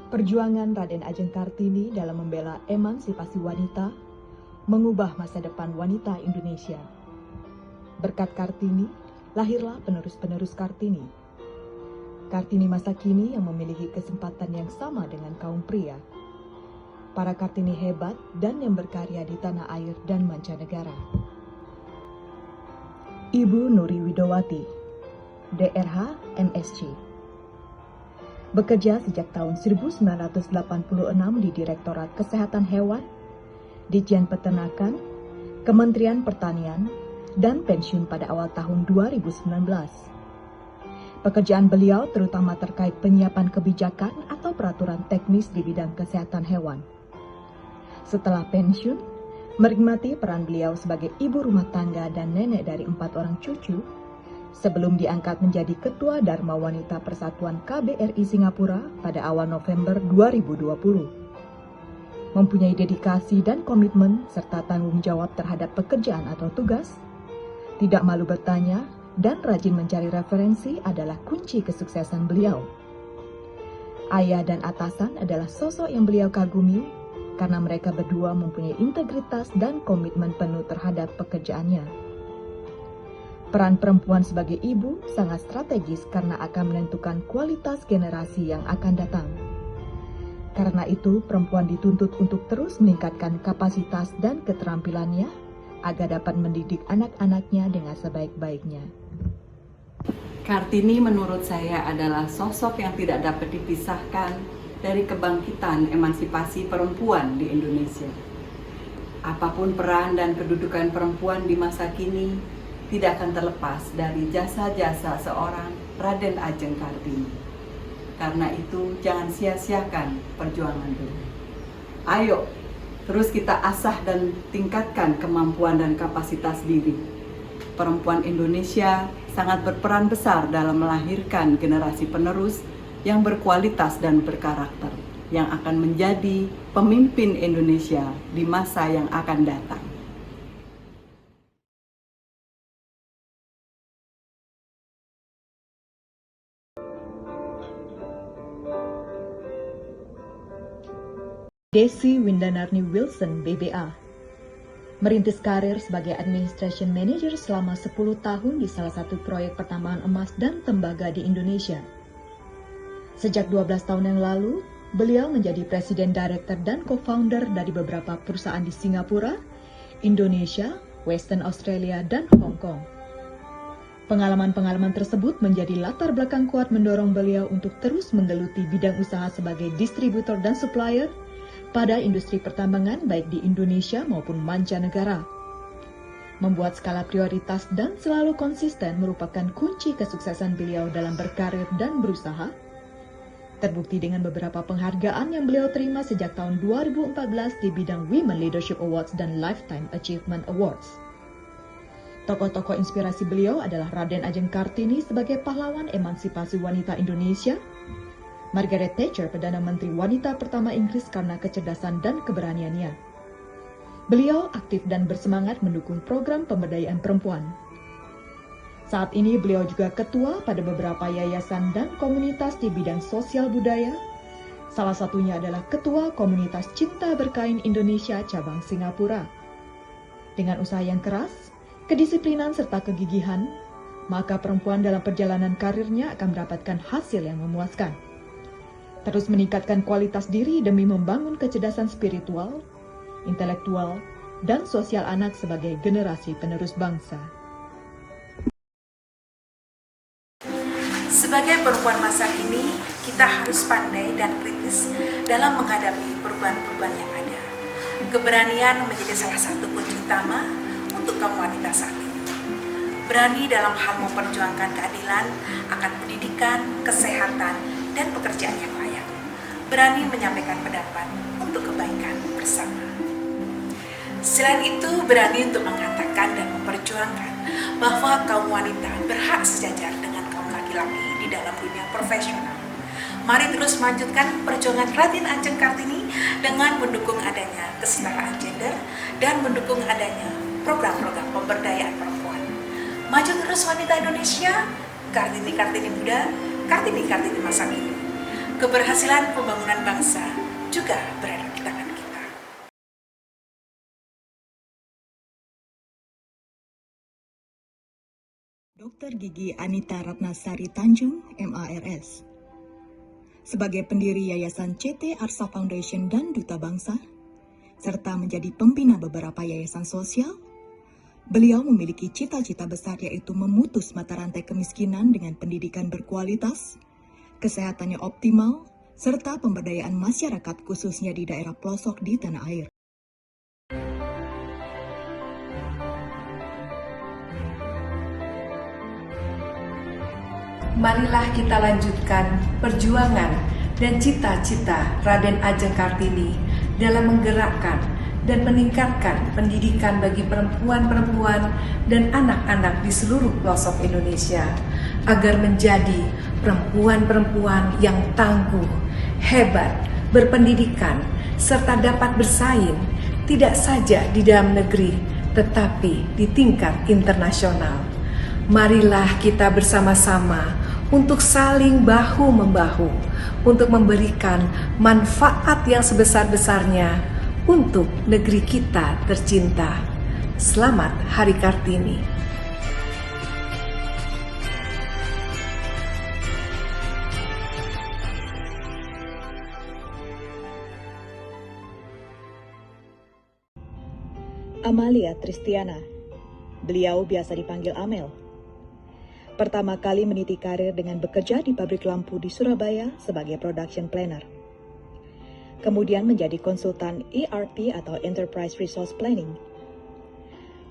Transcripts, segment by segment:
Perjuangan Raden Ajeng Kartini dalam membela emansipasi wanita mengubah masa depan wanita Indonesia. Berkat Kartini, lahirlah penerus-penerus Kartini. Kartini masa kini yang memiliki kesempatan yang sama dengan kaum pria. Para Kartini hebat dan yang berkarya di tanah air dan mancanegara. Ibu Nuri Widowati, DRH MSc. Bekerja sejak tahun 1986 di Direktorat Kesehatan Hewan, Ditjen Peternakan, Kementerian Pertanian, dan pensiun pada awal tahun 2019. Pekerjaan beliau terutama terkait penyiapan kebijakan atau peraturan teknis di bidang kesehatan hewan. Setelah pensiun, menikmati peran beliau sebagai ibu rumah tangga dan nenek dari 4 orang cucu, sebelum diangkat menjadi Ketua Dharma Wanita Persatuan KBRI Singapura pada awal November 2020. Mempunyai dedikasi dan komitmen serta tanggung jawab terhadap pekerjaan atau tugas, tidak malu bertanya, dan rajin mencari referensi adalah kunci kesuksesan beliau. Ayah dan atasan adalah sosok yang beliau kagumi karena mereka berdua mempunyai integritas dan komitmen penuh terhadap pekerjaannya. Peran perempuan sebagai ibu sangat strategis karena akan menentukan kualitas generasi yang akan datang. Karena itu, perempuan dituntut untuk terus meningkatkan kapasitas dan keterampilannya agar dapat mendidik anak-anaknya dengan sebaik-baiknya. Kartini menurut saya adalah sosok yang tidak dapat dipisahkan dari kebangkitan emansipasi perempuan di Indonesia. Apapun peran dan kedudukan perempuan di masa kini, tidak akan terlepas dari jasa-jasa seorang Raden Ajeng Kartini. Karena itu, jangan sia-siakan perjuangan dulu. Ayo, terus kita asah dan tingkatkan kemampuan dan kapasitas diri. Perempuan Indonesia sangat berperan besar dalam melahirkan generasi penerus yang berkualitas dan berkarakter, yang akan menjadi pemimpin Indonesia di masa yang akan datang. Desi Windanarni Wilson, BBA. Merintis karir sebagai Administration Manager selama 10 tahun di salah satu proyek pertambangan emas dan tembaga di Indonesia. Sejak 12 tahun yang lalu, beliau menjadi Presiden Director dan Co-Founder dari beberapa perusahaan di Singapura, Indonesia, Western Australia, dan Hong Kong. Pengalaman-pengalaman tersebut menjadi latar belakang kuat mendorong beliau untuk terus menggeluti bidang usaha sebagai distributor dan supplier pada industri pertambangan baik di Indonesia maupun mancanegara. Membuat skala prioritas dan selalu konsisten merupakan kunci kesuksesan beliau dalam berkarir dan berusaha. Terbukti dengan beberapa penghargaan yang beliau terima sejak tahun 2014 di bidang Women Leadership Awards dan Lifetime Achievement Awards. Tokoh-tokoh inspirasi beliau adalah Raden Ajeng Kartini sebagai pahlawan emansipasi wanita Indonesia, Margaret Thatcher, Perdana Menteri wanita pertama Inggris karena kecerdasan dan keberaniannya. Beliau aktif dan bersemangat mendukung program pemberdayaan perempuan. Saat ini beliau juga ketua pada beberapa yayasan dan komunitas di bidang sosial budaya. Salah satunya adalah ketua komunitas Cinta Berkain Indonesia cabang Singapura. Dengan usaha yang keras, kedisiplinan serta kegigihan, maka perempuan dalam perjalanan karirnya akan mendapatkan hasil yang memuaskan. Terus meningkatkan kualitas diri demi membangun kecerdasan spiritual, intelektual, dan sosial anak sebagai generasi penerus bangsa. Sebagai perempuan masa kini, kita harus pandai dan kritis dalam menghadapi perubahan-perubahan yang ada. Keberanian menjadi salah satu kunci utama untuk kaum wanita saat ini. Berani dalam hal memperjuangkan keadilan akan pendidikan, kesehatan, dan pekerjaan yang layak. Berani menyampaikan pendapat untuk kebaikan bersama. Selain itu, berani untuk mengatakan dan memperjuangkan bahwa kaum wanita berhak sejajar dengan kaum laki-laki di dalam dunia profesional. Mari terus melanjutkan perjuangan Raden Ajeng Kartini dengan mendukung adanya kesetaraan gender dan mendukung adanya program-program pemberdayaan perempuan. Maju terus wanita Indonesia, Kartini-Kartini muda, Kartini-Kartini masa kini. Keberhasilan pembangunan bangsa juga berada di tangan kita. Dr. Gigi Anita Ratnasari Tanjung, MARS. Sebagai pendiri Yayasan CT Arsa Foundation dan Duta Bangsa, serta menjadi pembina beberapa yayasan sosial, beliau memiliki cita-cita besar yaitu memutus mata rantai kemiskinan dengan pendidikan berkualitas, kesehatannya optimal, serta pemberdayaan masyarakat khususnya di daerah pelosok di tanah air. Marilah kita lanjutkan perjuangan dan cita-cita Raden Ajeng Kartini dalam menggerakkan dan meningkatkan pendidikan bagi perempuan-perempuan dan anak-anak di seluruh pelosok Indonesia agar menjadi perempuan-perempuan yang tangguh, hebat, berpendidikan, serta dapat bersaing tidak saja di dalam negeri tetapi di tingkat internasional. Marilah kita bersama-sama untuk saling bahu-membahu, untuk memberikan manfaat yang sebesar-besarnya untuk negeri kita tercinta. Selamat Hari Kartini. Amalia Tristiana, beliau biasa dipanggil Amel. Pertama kali meniti karir dengan bekerja di pabrik lampu di Surabaya sebagai production planner. Kemudian menjadi konsultan ERP atau Enterprise Resource Planning.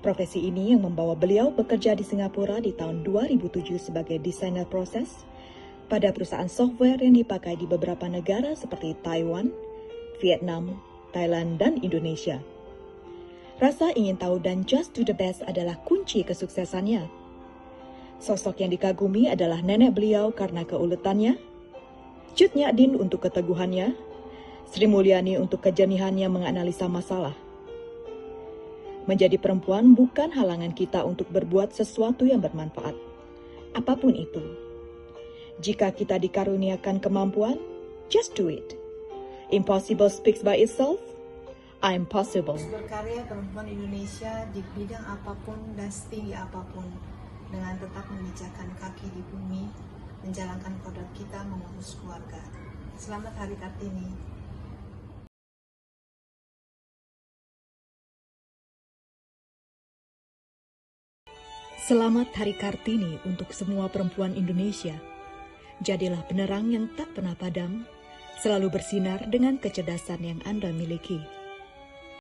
Profesi ini yang membawa beliau bekerja di Singapura di tahun 2007 sebagai desainer proses pada perusahaan software yang dipakai di beberapa negara seperti Taiwan, Vietnam, Thailand, dan Indonesia. Rasa ingin tahu dan just do the best adalah kunci kesuksesannya. Sosok yang dikagumi adalah nenek beliau karena keuletannya, Cut Nyadin untuk keteguhannya, Sri Mulyani untuk kejernihannya menganalisa masalah. Menjadi perempuan bukan halangan kita untuk berbuat sesuatu yang bermanfaat, apapun itu. Jika kita dikaruniakan kemampuan, just do it. Impossible speaks by itself. I'm possible. Berkarya perempuan Indonesia di bidang apapun dan setinggi apapun, dengan tetap memijakkan kaki di bumi, menjalankan kodrat kita mengurus keluarga. Selamat Hari Kartini. Selamat Hari Kartini untuk semua perempuan Indonesia. Jadilah penerang yang tak pernah padam, selalu bersinar dengan kecerdasan yang Anda miliki.